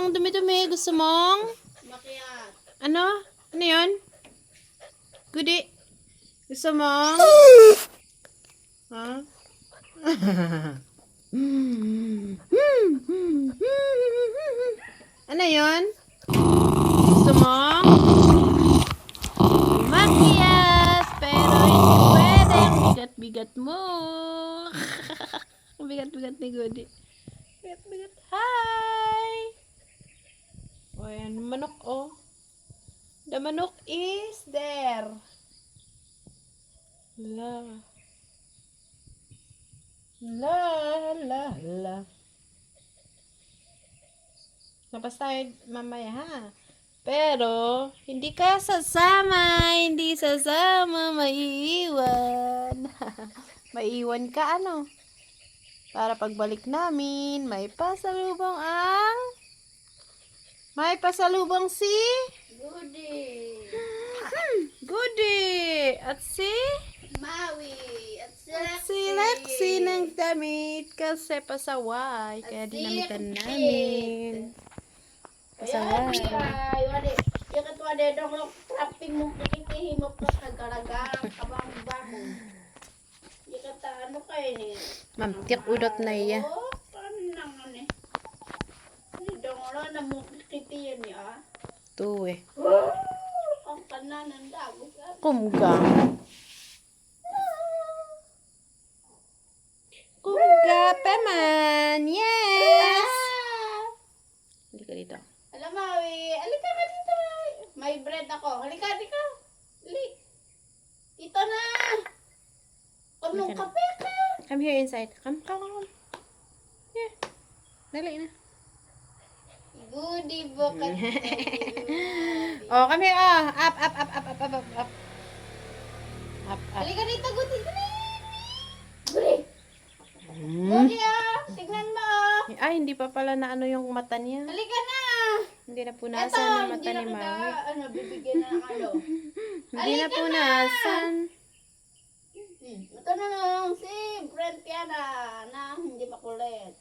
Ang dumi-dumi. Gusto mong? Makiat. Ano? Ano yun? Goody. Gusto mong? Ha? Ano yun? Gusto mong? Makias! Pero hindi pwede. Ang bigat-bigat mo. Ang bigat-bigat ni Goody. Bigat-bigat. Hi! O, yan. Manok, oh. The manok is there. La. La, la, la. Labas tayo mamaya, ha? Pero, hindi ka sasama. Hindi sasama. Maiiwan. Maiiwan ka, ano? Para pagbalik namin, may pasalubong ang... May pasalubong si... Goody. Goody! At si... Maui. At Si Lexi ng damit kasi pasaway. Kaya dinamitan namin. Pasaway. Ay, wali. Yung katwa de dong lo trapping mo kikihimok na kagaragarang kabang bangon. Yung kata ano kayo ni? Ma'am, tiyak udot na iya. Oh, panang ni. Ni dong lo na mo kikitiyan niya. Tuwe. Oh, ang kananan dago ka. Kumga. Kumga pa man. Yes! Halika dito. Alam Maui, alika ka dito. May bread ako. Halika, halika. Dali. Dito na. Anong Halika na. kape ka? Come here inside. Come, come, come. Here. Dali na. Goody bukat. Oh, come here. Oh. Up, up, up, up, up, up, up, up. Up, up. Halika dito, Goody. Dali. Goody. Hmm. Goody ah. Tignan mo ah. Ay, hindi pa pala na ano yung mata niya. Halika na. Hindi na Ito, punasan yung hindi mata na ni kita, Mami. ano, bibigyan na ng ano. Hindi na Halika punasan. Ito na lang si Brent Piana na hindi makulit.